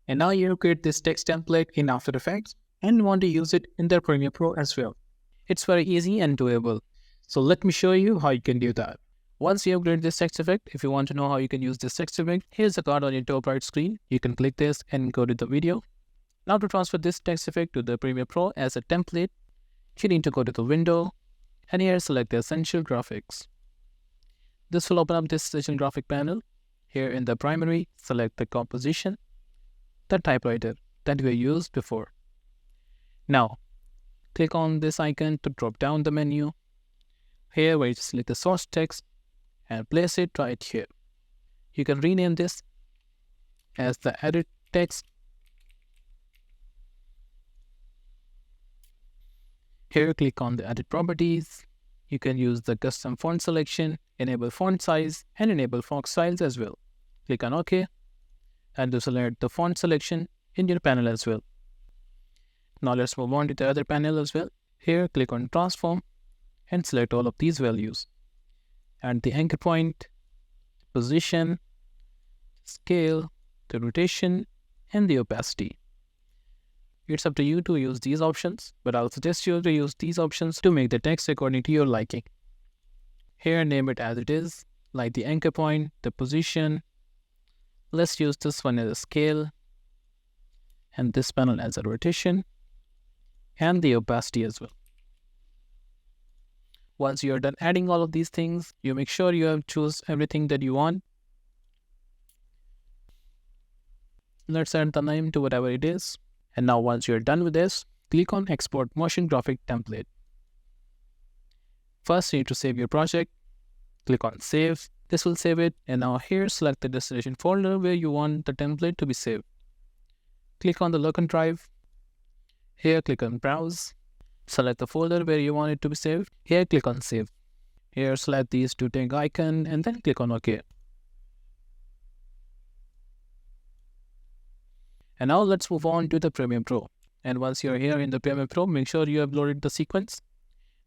And now you create this text template in After Effects and want to use it in the Premiere Pro as well. It's very easy and doable. So let me show you how you can do that. Once you have created this text effect, if you want to know how you can use this text effect, here's the card on your top right screen. You can click this and go to the video. Now to transfer this text effect to the Premiere Pro as a template, you need to go to the window and here select the Essential Graphics. This will open up this Essential Graphic panel. Here in the primary, select the composition, the typewriter that we used before. Now, click on this icon to drop down the menu. Here where you select the source text and place it right here. You can rename this as the edit text. Here click on the edit properties. You can use the custom font selection, enable font size and enable font size as well. Click on OK and to select the font selection in your panel as well. Now let's move on to the other panel as well. Here click on transform and select all of these values. And the anchor point, position, scale, the rotation and the opacity. It's up to you to use these options, but I'll suggest you to use these options to make the text according to your liking. Here name it as it is, like the anchor point, the position. Let's use this one as a scale and this panel as a rotation and the opacity as well. Once you are done adding all of these things, you make sure you have choose everything that you want. Let's add the name to whatever it is. And now once you're done with this, click on Export Motion Graphic Template. First, you need to save your project. Click on Save. This will save it. And now here, select the destination folder where you want the template to be saved. Click on the local drive. Here, click on Browse. Select the folder where you want it to be saved. Here, click on Save. Here, select these two tag icon and then click on OK. And now let's move on to the Premiere Pro. And once you're here in the Premiere Pro, make sure you have loaded the sequence.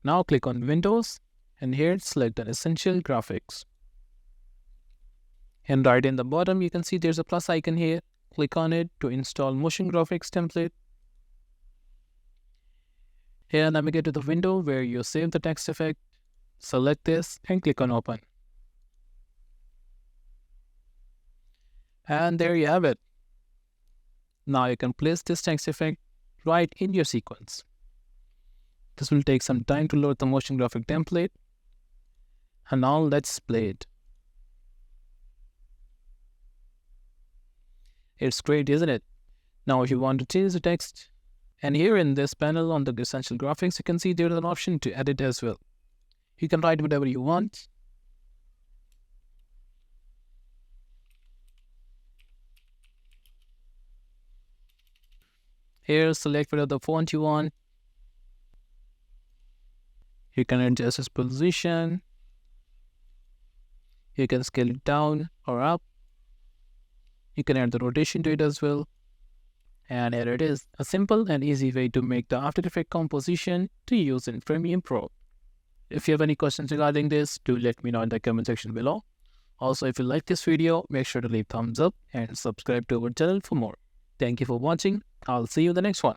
Now click on Windows and here select the Essential Graphics. And right in the bottom, you can see there's a plus icon here. Click on it to install Motion Graphics template. Here navigate to the window where you save the text effect. Select this and click on Open. And there you have it. Now you can place this text effect right in your sequence. This will take some time to load the motion graphic template. And now let's play it. It's great, isn't it? Now if you want to change the text, and here in this panel on the Essential Graphics, you can see there's an option to edit as well. You can write whatever you want. Here, select whatever font you want. You can adjust its position. You can scale it down or up. You can add the rotation to it as well. And here it is, a simple and easy way to make the After Effects composition to use in Premiere Pro. If you have any questions regarding this, do let me know in the comment section below. Also, if you like this video, make sure to leave thumbs up and subscribe to our channel for more. Thank you for watching. I'll see you in the next one.